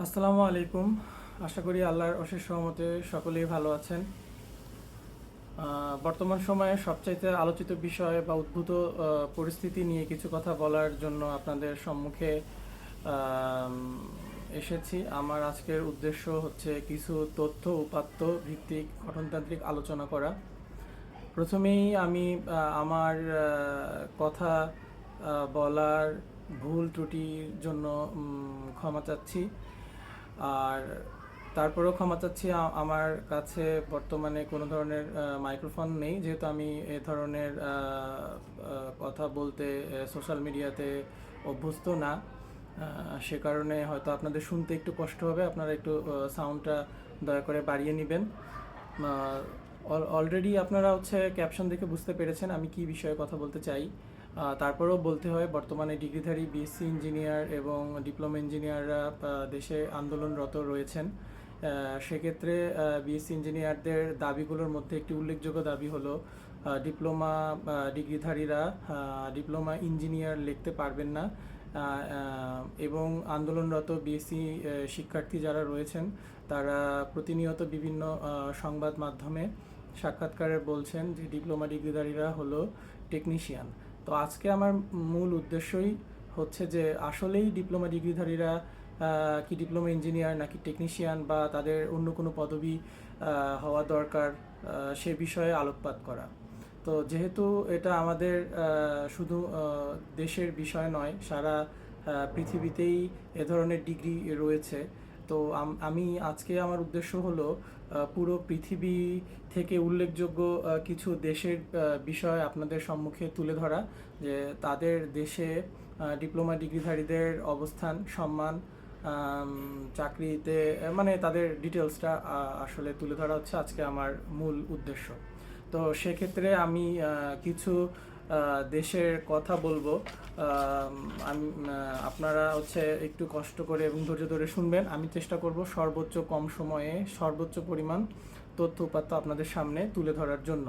আসসালামু আলাইকুম। আশা করি আল্লাহর অশেষ রহমতে সকলেই ভালো আছেন। বর্তমান সময়ে সবচাইতে আলোচিত বিষয় বা উদ্ভূত পরিস্থিতি নিয়ে কিছু কথা বলার জন্য আপনাদের সম্মুখে আম, এসেছি। আমার আজকের উদ্দেশ্য হচ্ছে কিছু তথ্য উপাত্ত ভিত্তিক গঠনতান্ত্রিক আলোচনা করা। প্রথমেই আমি আমার কথা বলার ভুল ত্রুটির জন্য ক্ষমা চাচ্ছি। আর তারপরেও ক্ষমা চাচ্ছি, আমার কাছে বর্তমানে কোনো ধরনের মাইক্রোফোন নেই, যেহেতু আমি এ ধরনের কথা বলতে সোশ্যাল মিডিয়াতে অভ্যস্ত না। সে কারণে হয়তো আপনাদের শুনতে একটু কষ্ট হবে, আপনারা একটু সাউন্ডটা দয়া করে বাড়িয়ে নেবেন। অলরেডি আপনারা ক্যাপশন দেখে বুঝতে পেরেছেন আমি কি বিষয়ে কথা বলতে চাই। তারপরেও বলতে হয়, বর্তমানে ডিগ্রিধারী বিএসসি ইঞ্জিনিয়ার এবং ডিপ্লোমা ইঞ্জিনিয়াররা দেশে আন্দোলনরত রয়েছেন। সেক্ষেত্রে বিএসসি ইঞ্জিনিয়ারদের দাবিগুলোর মধ্যে একটি উল্লেখযোগ্য দাবি হলো ডিপ্লোমা ডিগ্রিধারীরা ডিপ্লোমা ইঞ্জিনিয়ার লিখতে পারবেন না। এবং আন্দোলনরত বিএসসি শিক্ষার্থী যারা রয়েছেন তারা প্রতিনিয়ত বিভিন্ন সংবাদ মাধ্যমে সাক্ষাৎকারে বলছেন যে ডিপ্লোমা ডিগ্রিধারীরা হলো টেকনিশিয়ান। তো আজকে আমার মূল উদ্দেশ্যই হচ্ছে যে আসলেই ডিপ্লোমা ডিগ্রিধারীরা কি ডিপ্লোমা ইঞ্জিনিয়ার নাকি টেকনিশিয়ান বা তাদের অন্য কোনো পদবি হওয়া দরকার, সে বিষয়ে আলোকপাত করা। তো যেহেতু এটা আমাদের শুধু দেশের বিষয় নয়, সারা পৃথিবীতেই এ ধরনের ডিগ্রি রয়েছে। তো আমি আজকে আমার উদ্দেশ্য হলো পুরো পৃথিবী থেকে উল্লেখযোগ্য কিছু দেশের বিষয় আপনাদের সম্মুখে তুলে ধরা, যে তাদের দেশে ডিপ্লোমা ডিগ্রিধারীদের অবস্থান, সম্মান, চাকরিতে, মানে তাদের ডিটেলসটা আসলে তুলে ধরা হচ্ছে আজকে আমার মূল উদ্দেশ্য। তো সেক্ষেত্রে আমি কিছু দেশের কথা বলবো। আমি আপনারা একটু কষ্ট করে এবং ধৈর্য ধরে শুনবেন। আমি চেষ্টা করব সর্বোচ্চ কম সময়ে সর্বোচ্চ পরিমাণ তথ্য উপাত্ত আপনাদের সামনে তুলে ধরার জন্য।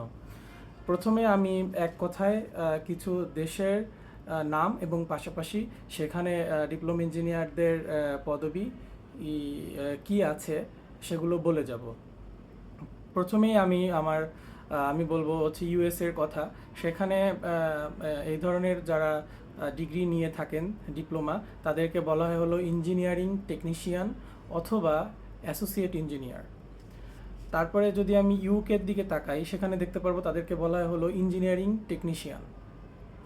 প্রথমে আমি এক কথায় কিছু দেশের নাম এবং পাশাপাশি সেখানে ডিপ্লোমা ইঞ্জিনিয়ারদের পদবি কি আছে সেগুলো বলে যাব। প্রথমেই আমি বলবো ইউএসের কথা। সেখানে এই ধরনের যারা ডিগ্রি নিয়ে থাকেন, ডিপ্লোমা, তাদেরকে বলা হয় হলো ইঞ্জিনিয়ারিং টেকনিশিয়ান অথবা অ্যাসোসিয়েট ইঞ্জিনিয়ার। তারপরে যদি আমি ইউকের দিকে তাকাই, সেখানে দেখতে পারবো তাদেরকে বলা হয় হলো ইঞ্জিনিয়ারিং টেকনিশিয়ান।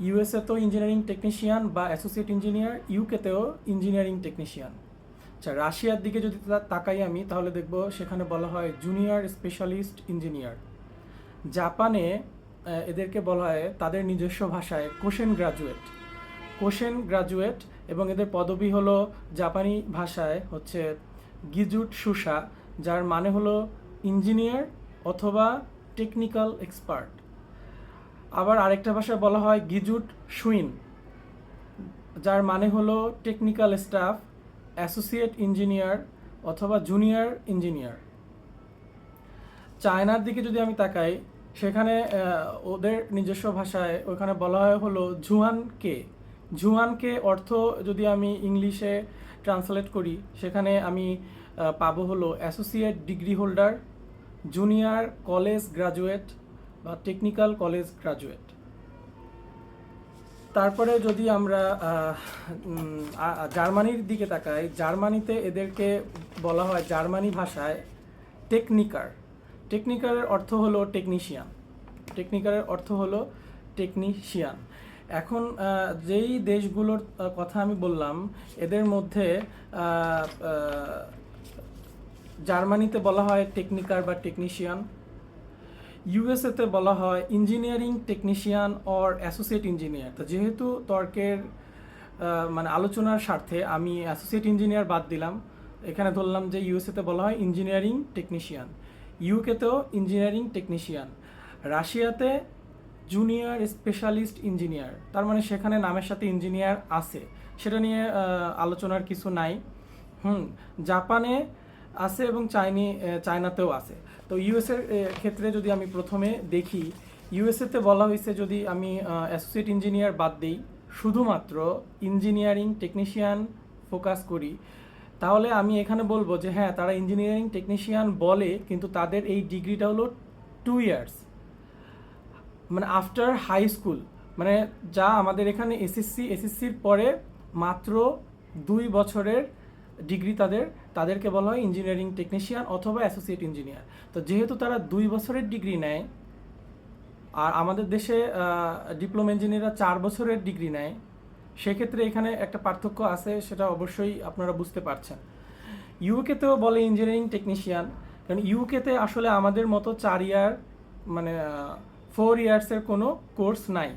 ইউএসএ তো ইঞ্জিনিয়ারিং টেকনিশিয়ান বা অ্যাসোসিয়েট ইঞ্জিনিয়ার, ইউকেতেও ইঞ্জিনিয়ারিং টেকনিশিয়ান। আচ্ছা, রাশিয়ার দিকে যদি তাকাই আমি, তাহলে দেখব সেখানে বলা হয় জুনিয়র স্পেশালিস্ট ইঞ্জিনিয়ার। জাপানে এদেরকে বলা হয় তাদের নিজস্ব ভাষায় কোশেন গ্রাজুয়েট, এবং এদের পদবি হলো জাপানি ভাষায় গিজুট সুসা, যার মানে হলো ইঞ্জিনিয়ার অথবা টেকনিক্যাল এক্সপার্ট। আবার আরেকটা ভাষায় বলা হয় গিজুট শুইন, যার মানে হলো টেকনিক্যাল স্টাফ, অ্যাসোসিয়েট ইঞ্জিনিয়ার অথবা জুনিয়র ইঞ্জিনিয়ার। চায়নার দিকে যদি আমি তাকাই, সেখানে ওদের নিজস্ব ভাষায় ওখানে বলা হয় হলো ঝুয়ানকে অর্থ যদি আমি ইংলিশে ট্রান্সলেট করি, সেখানে আমি পাবো হলো associate degree holder, junior college graduate বা টেকনিক্যাল কলেজ গ্রাজুয়েট। তারপরে যদি আমরা জার্মানির দিকে তাকাই, জার্মানিতে এদেরকে বলা হয় জার্মানি ভাষায় টেকনিকার। টেকনিকারের অর্থ হলো টেকনিশিয়ান। এখন যেই দেশগুলোর কথা আমি বললাম, এদের মধ্যে জার্মানিতে বলা হয় টেকনিকার বা টেকনিশিয়ান, ইউএসএতে বলা হয় engineering technician or associate engineer. তো যেহেতু তর্কের মানে আলোচনার স্বার্থে আমি অ্যাসোসিয়েট ইঞ্জিনিয়ার বাদ দিলাম, এখানে ধরলাম যে ইউএসএতে বলা হয় ইঞ্জিনিয়ারিং টেকনিশিয়ান, ইউকেতেও ইঞ্জিনিয়ারিং টেকনিশিয়ান, রাশিয়াতে জুনিয়র স্পেশালিস্ট ইঞ্জিনিয়ার। তার মানে সেখানে নামের সাথে ইঞ্জিনিয়ার আছে, সেটা নিয়ে আলোচনার কিছু নাই। জাপানে আছে এবং চায়নাতেও আছে। তো ইউএসএর ক্ষেত্রে যদি আমি প্রথমে দেখি, ইউএসএতে বলা হয়েছে, যদি আমি অ্যাসোসিয়েট ইঞ্জিনিয়ার বাদ দিই, শুধুমাত্র ইঞ্জিনিয়ারিং টেকনিশিয়ান ফোকাস করি, তাহলে আমি এখানে বলবো যে হ্যাঁ, তারা ইঞ্জিনিয়ারিং টেকনিশিয়ান বলে, কিন্তু তাদের এই ডিগ্রিটা হলো 2 ইয়ার্স, মানে আফটার হাই স্কুল, মানে যা আমাদের এখানে এসএসসির পরে মাত্র 2 বছরের ডিগ্রি তাদেরকে বলা হয় ইঞ্জিনিয়ারিং টেকনিশিয়ান অথবা অ্যাসোসিয়েট ইঞ্জিনিয়ার। তো যেহেতু তারা 2 বছরের ডিগ্রি নেয়, আর আমাদের দেশে ডিপ্লোমা ইঞ্জিনিয়াররা 4 বছরের ডিগ্রি নেয়, সেক্ষেত্রে এখানে একটা পার্থক্য আছে, সেটা অবশ্যই আপনারা বুঝতে পারছেন। ইউকেতেও বলে ইঞ্জিনিয়ারিং টেকনিশিয়ান, কারণ ইউকেতে আসলে আমাদের মতো 4 ইয়ার মানে 4 ইয়ার্সের কোনো কোর্স নাই।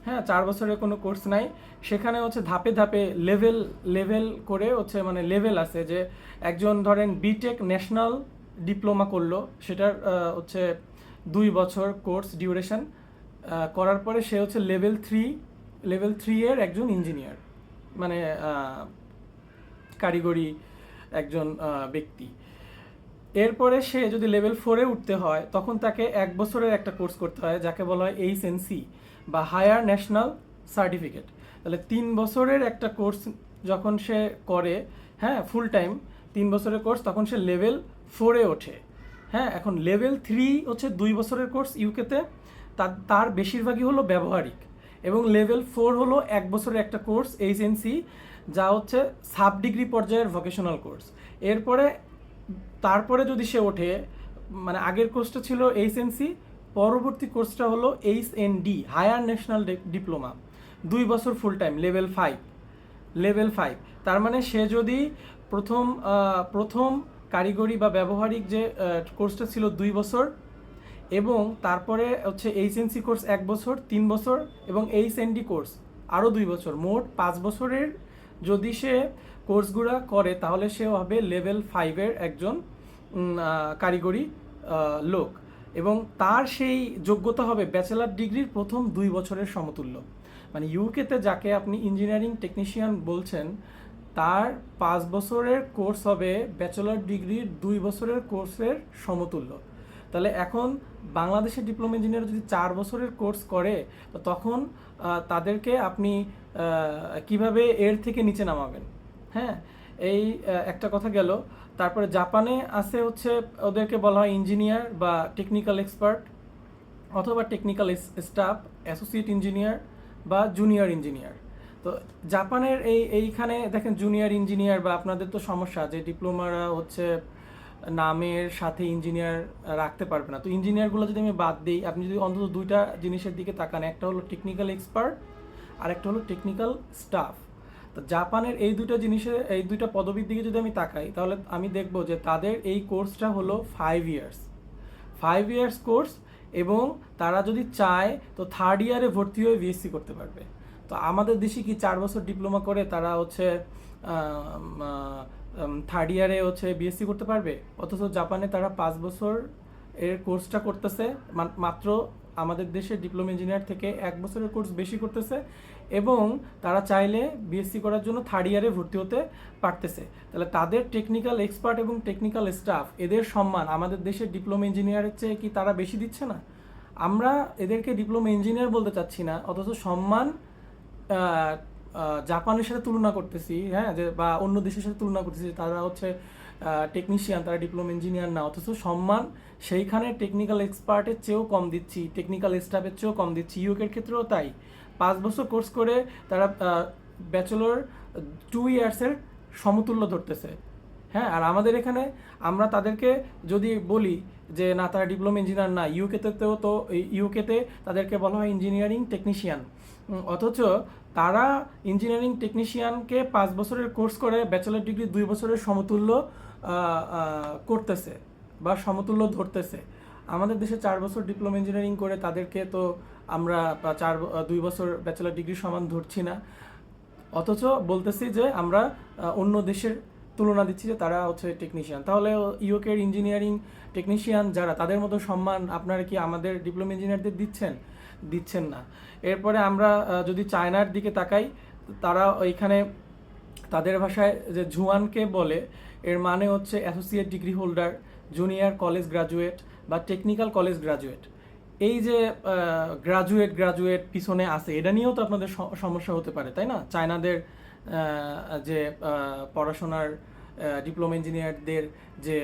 হ্যাঁ, 4 বছরের কোনো কোর্স নাই। সেখানে হচ্ছে ধাপে ধাপে লেভেল লেভেল করে হচ্ছে, মানে লেভেল আছে যে একজন ধরেন বিটেক ন্যাশনাল ডিপ্লোমা করলো, সেটার হচ্ছে 2 বছর কোর্স ডিউরেশন করার পরে সে হচ্ছে লেভেল থ্রি এর একজন ইঞ্জিনিয়ার, মানে কারিগরি একজন ব্যক্তি। এরপরে সে যদি লেভেল 4-এ উঠতে হয়, তখন তাকে 1 বছরের একটা কোর্স করতে হয়, যাকে বলা হয় HNC বা হায়ার ন্যাশনাল সার্টিফিকেট। তাহলে 3 বছরের একটা কোর্স যখন সে করে, হ্যাঁ, ফুল টাইম 3 বছরের কোর্স, তখন সে লেভেল 4-এ ওঠে। হ্যাঁ, এখন লেভেল 3 হচ্ছে 2 বছরের কোর্স ইউকেতে, তার বেশিরভাগই হলো ব্যবহারিক, এবং লেভেল 4 হলো 1 বছরের একটা কোর্স HNC, যা হচ্ছে সাব ডিগ্রি পর্যায়ের ভোকেশনাল কোর্স। এরপরে তারপরে যদি সে ওঠে, মানে আগের কোর্সটা ছিল HNC, পরবর্তী কোর্সটা হলো HND হায়ার ন্যাশনাল ডিপ্লোমা, 2 বছর ফুল টাইম লেভেল 5। তার মানে সে যদি প্রথম কারিগরি বা ব্যবহারিক যে কোর্সটা ছিল 2 বছর, এবং তারপরে হচ্ছে HNC কোর্স 1 বছর, 3 বছর, এবং HND কোর্স আরও 2 বছর, মোট 5 বছরের যদি সে কোর্সগুলো করে, তাহলে সে হবে লেভেল 5-এর একজন কারিগরি লোক, এবং তার সেই যোগ্যতা হবে ব্যাচেলার ডিগ্রির প্রথম 2 বছরের সমতুল্য। মানে ইউকেতে যাকে আপনি ইঞ্জিনিয়ারিং টেকনিশিয়ান বলছেন, তার 5 বছরের কোর্স হবে ব্যাচেলার ডিগ্রির 2 বছরের কোর্সের সমতুল্য। তাহলে এখন বাংলাদেশের ডিপ্লোমা ইঞ্জিনিয়ার যদি 4 বছরের কোর্স করে, তো তখন তাদেরকে আপনি কিভাবে এর থেকে নিচে নামাবেন? হ্যাঁ, এই একটা কথা গেল। তারপরে জাপানে আছে হচ্ছে, ওদেরকে বলা হয় ইঞ্জিনিয়ার বা টেকনিক্যাল এক্সপার্ট অথবা টেকনিক্যাল স্টাফ, অ্যাসোসিয়েট ইঞ্জিনিয়ার বা জুনিয়র ইঞ্জিনিয়ার। তো জাপানের এইখানে দেখেন জুনিয়র ইঞ্জিনিয়ার, বা আপনাদের তো সমস্যা যে ডিপ্লোমারা হচ্ছে নামের সাথে ইঞ্জিনিয়ার রাখতে পারবে না। তো ইঞ্জিনিয়ারগুলো যদি আমি বাদ দিই, আপনি যদি অন্তত 2টা জিনিসের দিকে তাকান, একটা হলো টেকনিক্যাল এক্সপার্ট আর একটা হলো টেকনিক্যাল স্টাফ। তো জাপানের এই 2টা পদবীর দিকে যদি আমি তাকাই, তাহলে আমি দেখব যে তাদের এই কোর্সটা হলো 5 ইয়ার্স কোর্স, এবং তারা যদি চায় তো 3rd ইয়ারে ভর্তি হয়ে বিএসসি করতে পারবে। তো আমাদের দেশে কি 4 বছর ডিপ্লোমা করে তারা হচ্ছে 3rd ইয়ারে হচ্ছে বিএসসি করতে পারবে? অথচ জাপানে তারা 5 বছর এর কোর্সটা করতেছে, মাত্র আমাদের দেশের ডিপ্লোমা ইঞ্জিনিয়ার থেকে 1 বছরের কোর্স বেশি করতেছে, এবং তারা চাইলে বিএসসি করার জন্য 3rd ইয়ারে ভর্তি হতে পারতেছে। তাহলে তাদের টেকনিক্যাল এক্সপার্ট এবং টেকনিক্যাল স্টাফ, এদের সম্মান আমাদের দেশের ডিপ্লোমা ইঞ্জিনিয়ারের চেয়ে কি তারা বেশি দিচ্ছে না? আমরা এদেরকে ডিপ্লোমা ইঞ্জিনিয়ার বলতে চাচ্ছি না, অথচ সম্মান জাপানের সাথে তুলনা করতেছি, হ্যাঁ, যে বা অন্য দেশের সাথে তুলনা করতেছি, তারা হচ্ছে টেকনিশিয়ান, তারা ডিপ্লোমা ইঞ্জিনিয়ার না, অথচ সম্মান সেইখানে টেকনিক্যাল এক্সপার্টের চেয়েও কম দিচ্ছি, টেকনিক্যাল স্টাফের চেয়েও কম দিচ্ছি। ইউকের ক্ষেত্রেও তাই, 5 বছর কোর্স করে তারা ব্যাচেলর 2 ইয়ার্সের সমতুল্য ধরতেছে। হ্যাঁ, আর আমাদের এখানে আমরা তাদেরকে যদি বলি যে না, তারা ডিপ্লোমা ইঞ্জিনিয়ার না, ইউকেতে তাদেরকে বলা হয় ইঞ্জিনিয়ারিং টেকনিশিয়ান, অথচ তারা ইঞ্জিনিয়ারিং টেকনিশিয়ানকে 5 বছরের কোর্স করে ব্যাচেলর ডিগ্রি 2 বছরের সমতুল্য করতেছে বা সমতুল্য ধরতেছে। আমাদের দেশে 4 বছর ডিপ্লোমা ইঞ্জিনিয়ারিং করে তাদেরকে তো আমরা 2 বছর ব্যাচেলর ডিগ্রি সমান ধরছি না, অথচ বলতেছি যে আমরা অন্য দেশের তুলনা দিচ্ছি যে তারা হচ্ছে টেকনিশিয়ান। তাহলে ইউকের ইঞ্জিনিয়ারিং টেকনিশিয়ান যারা, তাদের মতো সম্মান আপনারা কি আমাদের ডিপ্লোমা ইঞ্জিনিয়ারদের দিচ্ছেন না। এরপরে আমরা যদি চায়নার দিকে তাকাই, তারা ওইখানে তাদের ভাষায় যে ঝুয়ানকে বলে, এর মানে হচ্ছে associate degree holder, junior college graduate বা টেকনিক্যাল কলেজ গ্রাজুয়েট। এই যে গ্রাজুয়েট পিছনে আছে, এটা নিয়েও তো আপনাদের সমস্যা হতে পারে, তাই না? চায়নাদের যে পড়াশোনার ডিপ্লোমা ইঞ্জিনিয়ারদের যে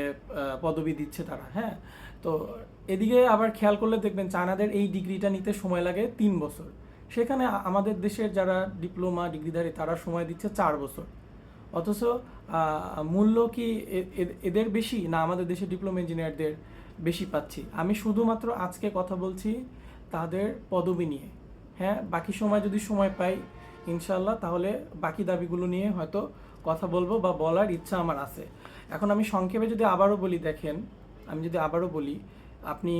পদবি দিচ্ছে তারা। হ্যাঁ, তো এদিকে আবার খেয়াল করলে দেখবেন চায়নাদের এই ডিগ্রিটা নিতে সময় লাগে 3 বছর, সেখানে আমাদের দেশের যারা ডিপ্লোমা ডিগ্রিধারী তারা সময় দিচ্ছে 4 বছর। অথচ মূল্য কি এদের বেশি না আমাদের দেশের ডিপ্লোমা ইঞ্জিনিয়ারদের বেশি পাচ্ছি? আমি শুধুমাত্র আজকে কথা বলছি তাদের পদবি নিয়ে। হ্যাঁ, বাকি সময় যদি সময় পাই ইনশাল্লাহ তাহলে বাকি দাবিগুলো নিয়ে হয়তো কথা বলবো বা বলার ইচ্ছা আমার আছে। এখন আমি সংক্ষেপে যদি আবারও বলি, দেখেন আমি যদি আবারও বলি, আপনি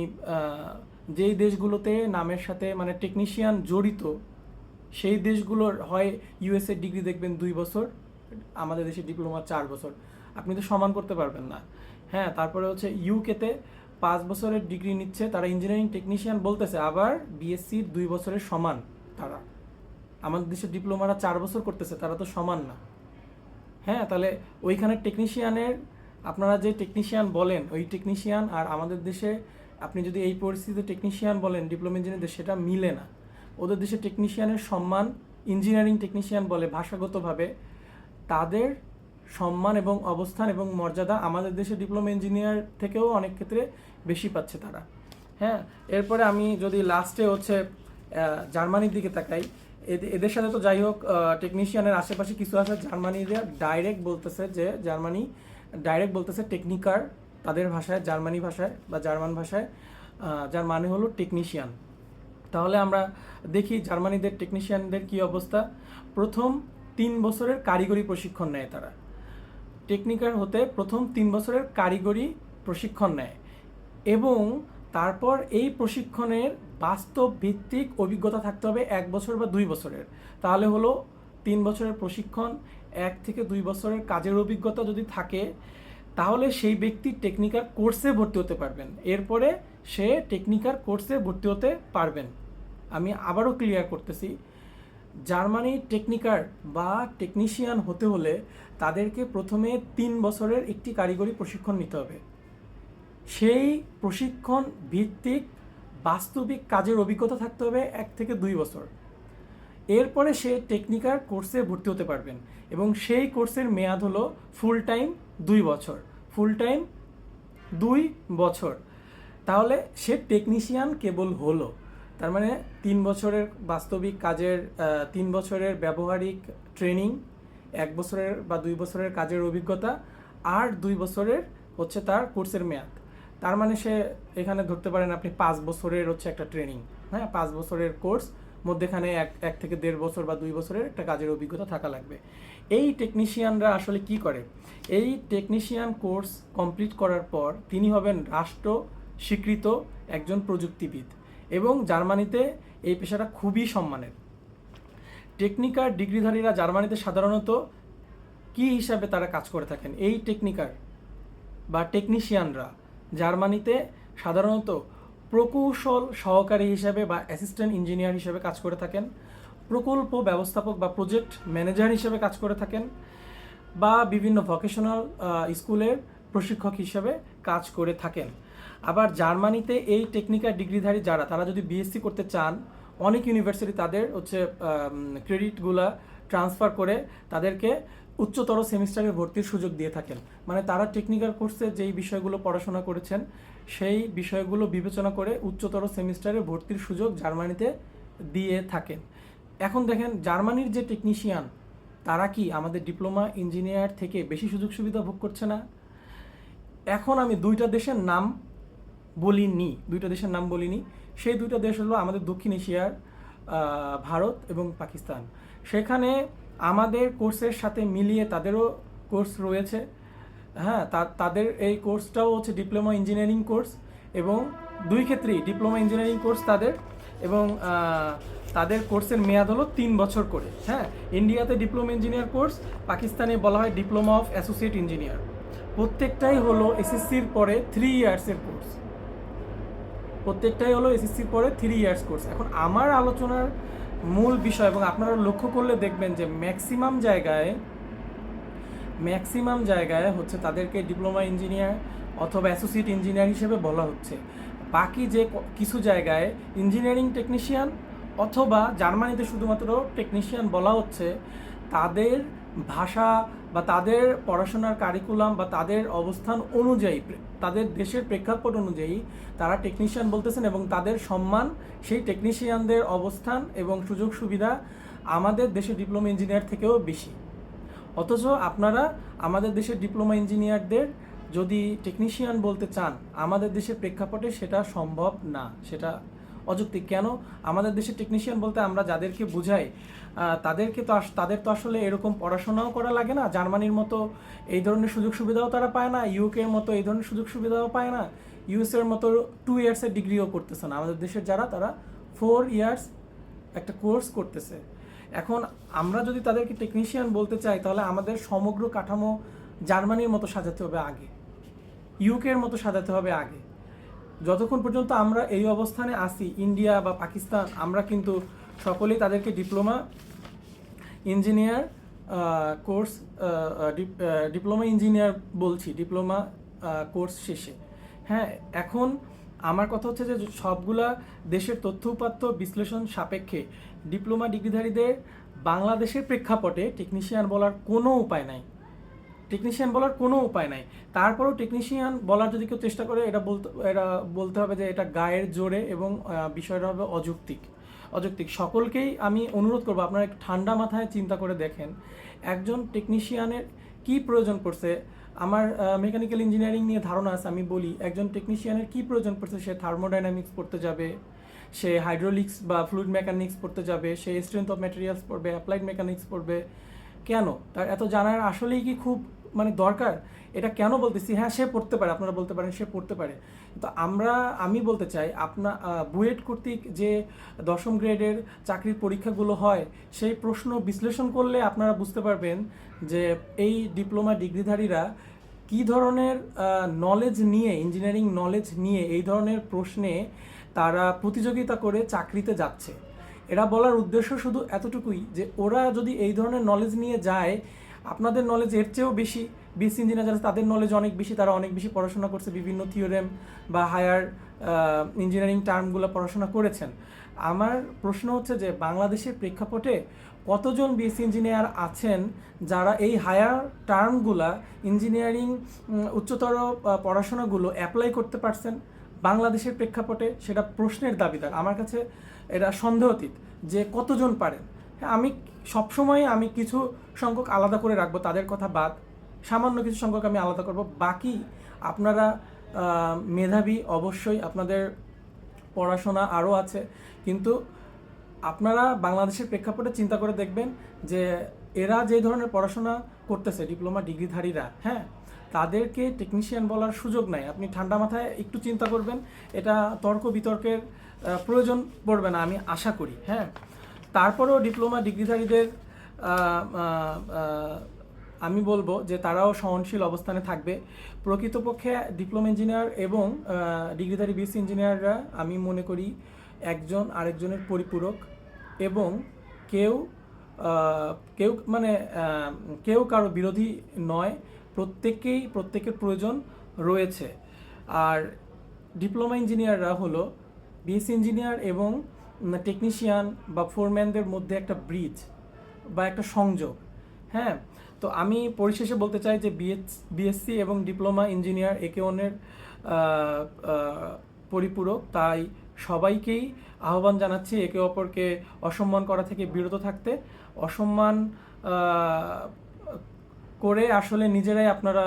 যেই দেশগুলোতে নামের সাথে মানে টেকনিশিয়ান জড়িত সেই দেশগুলোর হয় ইউএসএ ডিগ্রি দেখবেন 2 বছর, আমাদের দেশে ডিপ্লোমা 4 বছর, আপনি তো সমান করতে পারবেন না। হ্যাঁ, তারপরে হচ্ছে ইউকেতে 5 বছরের ডিগ্রি নিচ্ছে, তারা ইঞ্জিনিয়ারিং টেকনিশিয়ান বলতেছে, আবার বিএসসির 2 বছরের সমান তারা। আমাদের দেশের ডিপ্লোমারা 4 বছর করতেছে, তারা তো সমান না। হ্যাঁ, তাহলে ওইখানে টেকনিশিয়ানের, আপনারা যে টেকনিশিয়ান বলেন ওই টেকনিশিয়ান আর আমাদের দেশে আপনি যদি এই পরিস্থিতিতে টেকনিশিয়ান বলেন ডিপ্লোমা ইঞ্জিনিয়ারদের, সেটা মিলে না। ওদের দেশে টেকনিশিয়ানের সম্মান ইঞ্জিনিয়ারিং টেকনিশিয়ান বলে ভাষাগতভাবে, তাদের সম্মান এবং অবস্থান এবং মর্যাদা আমাদের দেশে ডিপ্লোমা ইঞ্জিনিয়ার থেকেও অনেক ক্ষেত্রে বেশি পাচ্ছে তারা। হ্যাঁ, এরপরে আমি যদি লাস্টে হচ্ছে জার্মানির দিকে তাকাই, এদের সাথে তো যাই হোক টেকনিশিয়ানের আশেপাশে কিছু আছে। জার্মানিরা ডাইরেক্ট বলতেছে টেকনিকার, তাদের ভাষায়, জার্মানি ভাষায় বা জার্মান ভাষায়, যার মানে হলো টেকনিশিয়ান। তাহলে আমরা দেখি জার্মানিদের টেকনিশিয়ানদের কি অবস্থা। প্রথম 3 বছরের কারিগরি প্রশিক্ষণ নেয় তারা। টেকনিকার হতে প্রথম 3 বছরের কারিগরি প্রশিক্ষণ নেয় এবং তারপর এই প্রশিক্ষণের বাস্তব ভিত্তিক অভিজ্ঞতা থাকতে হবে 1 বছর বা 2 বছরের। তাহলে হলো 3 বছরের প্রশিক্ষণ, 1 থেকে 2 বছরের কাজের অভিজ্ঞতা যদি থাকে তাহলে সেই ব্যক্তি টেকনিকার কোর্সে ভর্তি হতে পারবেন। এরপরে সে টেকনিকার কোর্সে ভর্তি হতে পারবেন। আমি আবারও ক্লিয়ার করতেছি, জার্মানি টেকনিকার বা টেকনিশিয়ান হতে হলে তাদেরকে প্রথমে 3 বছরের একটি কারিগরি প্রশিক্ষণ নিতে হবে। সেই প্রশিক্ষণ ভিত্তিক বাস্তবিক কাজের অভিজ্ঞতা থাকতে হবে 1 থেকে 2 বছর। এরপরে সে টেকনিকার কোর্সে ভর্তি হতে পারবেন এবং সেই কোর্সের মেয়াদ হলো ফুল টাইম 2 বছর। ফুল টাইম 2 বছর, তাহলে সে টেকনিশিয়ান কেবল হলো। তার মানে 3 বছরের বাস্তবিক কাজের, 3 বছরের ব্যবহারিক ট্রেনিং, 1 বছরের বা 2 বছরের কাজের অভিজ্ঞতা, আর 2 বছরের হচ্ছে তার কোর্সের মেয়াদ। তার মানে সে এখানে ধরতে পারেন আপনি 5 বছরের হচ্ছে একটা ট্রেনিং। হ্যাঁ, 5 বছরের কোর্স, মধ্যেখানে 1 থেকে 1.5 বছর বা 2 বছরের একটা কাজের অভিজ্ঞতা থাকা লাগবে। এই টেকনিশিয়ানরা আসলে কি করে? এই টেকনিশিয়ান কোর্স কমপ্লিট করার পর তিনি হবেন রাষ্ট্র স্বীকৃত একজন প্রযুক্তিবিদ এবং জার্মানিতে এই পেশাটা খুবই সম্মানের। টেকনিকার ডিগ্রিধারীরা জার্মানিতে সাধারণত কি হিসাবে তারা কাজ করে থাকেন? এই টেকনিকার বা টেকনিশিয়ানরা জার্মানিতে সাধারণত প্রকৌশল সহকারী হিসাবে বা অ্যাসিস্ট্যান্ট ইঞ্জিনিয়ার হিসেবে কাজ করে থাকেন, প্রকল্প ব্যবস্থাপক বা প্রজেক্ট ম্যানেজার হিসেবে কাজ করে থাকেন, বা বিভিন্ন ভোকেশনাল স্কুলের প্রশিক্ষক হিসেবে কাজ করে থাকেন। আবার জার্মানিতে এই টেকনিক্যাল ডিগ্রিধারী যারা, তারা যদি বিএসসি করতে চান, অনেক ইউনিভার্সিটি তাদের হচ্ছে ক্রেডিটগুলা ট্রান্সফার করে তাদেরকে উচ্চতর সেমিস্টারে ভর্তির সুযোগ দিয়ে থাকেন। মানে তারা টেকনিক্যাল কোর্সে যেই বিষয়গুলো পড়াশোনা করেছেন সেই বিষয়গুলো বিবেচনা করে উচ্চতর সেমিস্টারে ভর্তির সুযোগ জার্মানিতে দিয়ে থাকেন। এখন দেখেন জার্মানির যে টেকনিশিয়ান তারা কি আমাদের ডিপ্লোমা ইঞ্জিনিয়ার থেকে বেশি সুযোগ সুবিধা ভোগ করছে না? এখন আমি দুইটা দেশের নাম বলিনি, সেই দুইটা দেশ হলো আমাদের দক্ষিণ এশিয়ার ভারত এবং পাকিস্তান। সেখানে আমাদের কোর্সের সাথে মিলিয়ে তাদেরও কোর্স রয়েছে। হ্যাঁ, তাদের এই কোর্সটাও হচ্ছে ডিপ্লোমা ইঞ্জিনিয়ারিং কোর্স এবং দুই ক্ষেত্রেই ডিপ্লোমা ইঞ্জিনিয়ারিং কোর্স তাদের, এবং তাদের কোর্সের মেয়াদ হলো 3 বছর করে। হ্যাঁ, ইন্ডিয়াতে ডিপ্লোমা ইঞ্জিনিয়ার কোর্স, পাকিস্তানে বলা হয় ডিপ্লোমা অফ অ্যাসোসিয়েট ইঞ্জিনিয়ার। প্রত্যেকটাই হলো এসএসসির পরে 3 ইয়ার্সের কোর্স। প্রত্যেকটাই হলো এসএসসির পরে 3 ইয়ার্স কোর্স। এখন আমার আলোচনার মূল বিষয়, এবং আপনারা লক্ষ্য করলে দেখবেন যে ম্যাক্সিমাম জায়গায় হচ্ছে তাদেরকে ডিপ্লোমা ইঞ্জিনিয়ার অথবা অ্যাসোসিয়েট ইঞ্জিনিয়ার হিসেবে বলা হচ্ছে। বাকি যে কিছু জায়গায় ইঞ্জিনিয়ারিং টেকনিশিয়ান অথবা জার্মানিতে শুধুমাত্র টেকনিশিয়ান বলা হচ্ছে, তাদের ভাষা বা তাদের পড়াশোনার কারিকুলাম বা তাদের অবস্থান অনুযায়ী, তাদের দেশের প্রেক্ষাপট অনুযায়ী তারা টেকনিশিয়ান বলতেছেন, এবং তাদের সম্মান সেই টেকনিশিয়ানদের অবস্থান এবং সুযোগ সুবিধা আমাদের দেশের ডিপ্লোমা ইঞ্জিনিয়ার থেকেও বেশি। অথচ আপনারা আমাদের দেশের ডিপ্লোমা ইঞ্জিনিয়ারদের যদি টেকনিশিয়ান বলতে চান, আমাদের দেশের প্রেক্ষাপটে সেটা সম্ভব না, সেটা অযৌক্তিক। কেন? আমাদের দেশের টেকনিশিয়ান বলতে আমরা যাদেরকে বুঝাই তাদের তো আসলে এরকম পড়াশোনাও করা লাগে না, জার্মানির মতো এই ধরনের সুযোগ সুবিধাও তারা পায় না, ইউকের মতো এই ধরনের সুযোগ সুবিধাও পায় না, ইউএসের মতো 2 ইয়ার্সের ডিগ্রিও করতেছে না। আমাদের দেশের যারা, তারা 4 ইয়ার্স একটা কোর্স করতেছে। এখন আমরা যদি তাদেরকে টেকনিশিয়ান বলতে চাই, তাহলে আমাদের সমগ্র কাঠামো জার্মানির মতো সাজাতে হবে আগে, ইউকের মতো সাজাতে হবে আগে। যতক্ষণ পর্যন্ত আমরা এই অবস্থানে আসি, ইন্ডিয়া বা পাকিস্তান, আমরা কিন্তু সকলেই তাদেরকে diploma engineer course, diploma engineer বলছি ডিপ্লোমা কোর্স শেষে। হ্যাঁ, এখন আমার কথা হচ্ছে যে সবগুলা দেশের তথ্য উপাত্ত বিশ্লেষণ সাপেক্ষে ডিপ্লোমা ডিগ্রিধারীদের বাংলাদেশের প্রেক্ষাপটে টেকনিশিয়ান বলার কোনো উপায় নাই, টেকনিশিয়ান বলার কোনো উপায় নাই। তারপরেও টেকনিশিয়ান বলার যদি কেউ চেষ্টা করে, এটা বলতে হবে যে এটা গায়ের জোরে এবং বিষয়টা হবে অযৌক্তিক। সকলকেই আমি অনুরোধ করবো, আপনারা একটু ঠান্ডা মাথায় চিন্তা করে দেখেন একজন টেকনিশিয়ানের কি প্রয়োজন পড়ছে। আমার মেকানিক্যাল ইঞ্জিনিয়ারিং নিয়ে ধারণা আছে, আমি বলি একজন টেকনিশিয়ানের কি প্রয়োজন পড়ছে। সে থার্মোডাইনামিক্স পড়তে যাবে, সে হাইড্রোলিক্স বা ফ্লুইড মেকানিক্স পড়তে যাবে, সে স্ট্রেংথ অফ ম্যাটেরিয়ালস পড়বে, অ্যাপ্লাইড মেকানিক্স পড়বে। কেন? তার এত জানার আসলেই কি খুব দরকার? এটা কেন বলতেছি? হ্যাঁ, সে পড়তে পারে, আপনারা বলতে পারেন সে পড়তে পারে, তো আমি বলতে চাই বুয়েট কর্তৃক যে 10ম গ্রেডের চাকরির পরীক্ষাগুলো হয়, সেই প্রশ্ন বিশ্লেষণ করলে আপনারা বুঝতে পারবেন যে এই ডিপ্লোমা ডিগ্রিধারীরা কী ধরনের নলেজ নিয়ে, ইঞ্জিনিয়ারিং নলেজ নিয়ে এই ধরনের প্রশ্নে তারা প্রতিযোগিতা করে চাকরিতে যাচ্ছে। এরা বলার উদ্দেশ্য শুধু এতটুকুই যে ওরা যদি এই ধরনের নলেজ নিয়ে যায়, আপনাদের নলেজ এর চেয়েও বেশি, বিএসসি ইঞ্জিনিয়ার যারা তাদের নলেজ অনেক বেশি, তারা অনেক বেশি পড়াশোনা করছে, বিভিন্ন থিওরেম বা হায়ার ইঞ্জিনিয়ারিং টার্মগুলো পড়াশোনা করেছেন। আমার প্রশ্ন হচ্ছে যে বাংলাদেশের প্রেক্ষাপটে কতজন বিএসসি ইঞ্জিনিয়ার আছেন যারা এই হায়ার টার্মগুলা, ইঞ্জিনিয়ারিং উচ্চতর পড়াশোনাগুলো অ্যাপ্লাই করতে পারছেন বাংলাদেশের প্রেক্ষাপটে? সেটা প্রশ্নের দাবিদার। আমার কাছে এটা সন্দেহাতীত যে কতজন পারেন। আমি সবসময় কিছু সংখ্যক আলাদা করে রাখবো, তাদের কথা বাদ, সামান্য কিছু সংখ্যক আমি আলাদা করব। বাকি আপনারা মেধাবী, অবশ্যই আপনাদের পড়াশোনা আরও আছে, কিন্তু আপনারা বাংলাদেশের প্রেক্ষাপটে চিন্তা করে দেখবেন যে এরা যে ধরনের পড়াশোনা করতেছে, ডিপ্লোমা ডিগ্রিধারীরা, হ্যাঁ, তাদেরকে টেকনিশিয়ান বলার সুযোগ নাই। আপনি ঠান্ডা মাথায় একটু চিন্তা করবেন, এটা তর্ক বিতর্কের প্রয়োজন পড়বে না আমি আশা করি। হ্যাঁ, তারপরেও ডিপ্লোমা ডিগ্রিধারীদের আমি বলবো যে তারাও সহনশীল অবস্থানে থাকবে। প্রকৃতপক্ষে ডিপ্লোমা ইঞ্জিনিয়ার এবং ডিগ্রিধারী বিএসসি ইঞ্জিনিয়াররা আমি মনে করি একজন আরেকজনের পরিপূরক, এবং কেউ কেউ কারো বিরোধী নয়, প্রত্যেকের প্রয়োজন রয়েছে। আর ডিপ্লোমা ইঞ্জিনিয়াররা হলো বিএসসি ইঞ্জিনিয়ার এবং টেকনিশিয়ান বা ফোরম্যানদের মধ্যে একটা ব্রিজ বা একটা সংযোগ। হ্যাঁ, তো আমি পরিশেষে বলতে চাই যে বিএসসি এবং ডিপ্লোমা ইঞ্জিনিয়ার একে অন্যের পরিপূরক, তাই সবাইকেই আহ্বান জানাচ্ছি একে অপরকে অসম্মান করা থেকে বিরত থাকতে। অসম্মান করে আসলে নিজেরাই আপনারা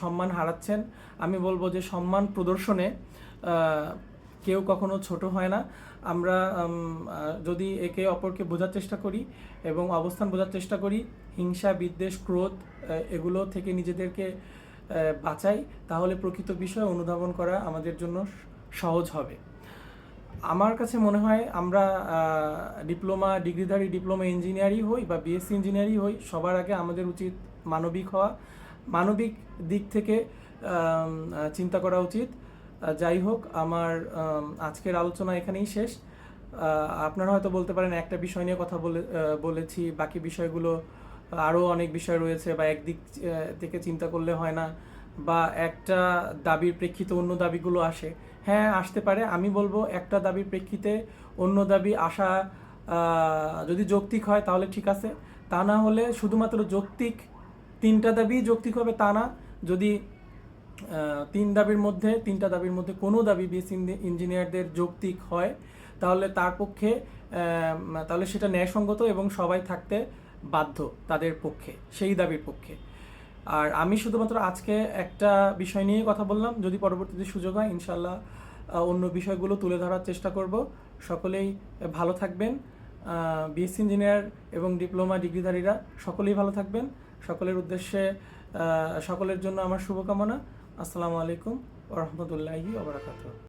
সম্মান হারাচ্ছেন। আমি বলবো যে সম্মান প্রদর্শনে কেউ কখনো ছোট হয় না। আমরা যদি একে অপরকে বোঝার চেষ্টা করি এবং অবস্থান বোঝার চেষ্টা করি, হিংসা, বিদ্বেষ, ক্রোধ এগুলো থেকে নিজেদেরকে বাঁচাই, তাহলে প্রকৃত বিষয় অনুধাবন করা আমাদের জন্য সহজ হবে। আমার কাছে মনে হয় আমরা ডিপ্লোমা ডিগ্রিধারী ডিপ্লোমা ইঞ্জিনিয়ারই হই বা বিএসসি ইঞ্জিনিয়ারই হই, সবার আগে আমাদের উচিত মানবিক হওয়া, মানবিক দিক থেকে চিন্তা করা উচিত। যাই হোক, আমার আজকের আলোচনা এখানেই শেষ। আপনারা হয়তো বলতে পারেন একটা বিষয় নিয়ে কথা বলেছি, বাকি বিষয়গুলো আরও অনেক বিষয় রয়েছে, বা একদিক থেকে চিন্তা করলে হয় না, বা একটা দাবির প্রেক্ষিতে অন্য দাবিগুলো আসে। হ্যাঁ, আসতে পারে। আমি বলবো একটা দাবির প্রেক্ষিতে অন্য দাবি আসা যদি যৌক্তিক হয় তাহলে ঠিক আছে, তা না হলে শুধুমাত্র যৌক্তিক তিনটা দাবি যৌক্তিক হবে তা না। যদি তিনটা দাবির মধ্যে কোনো দাবি বিএসসি ইঞ্জিনিয়ারদের যৌক্তিক হয়, তাহলে তাহলে সেটা ন্যায়সঙ্গত এবং সবাই থাকতে বাধ্য তাদের পক্ষে, সেই দাবির পক্ষে। আর আমি শুধুমাত্র আজকে একটা বিষয় নিয়ে কথা বললাম, যদি পরবর্তীতে সুযোগ হয় ইনশাল্লাহ অন্য বিষয়গুলো তুলে ধরার চেষ্টা করব। সকলেই ভালো থাকবেন, বিএসসি ইঞ্জিনিয়ার এবং ডিপ্লোমা ডিগ্রিধারীরা সকলেই ভালো থাকবেন। সকলের উদ্দেশ্যে সকলের জন্য আমার শুভকামনা। আসসালামু আলাইকুম ওয়া রাহমাতুল্লাহি ওয়া বারাকাতুহু।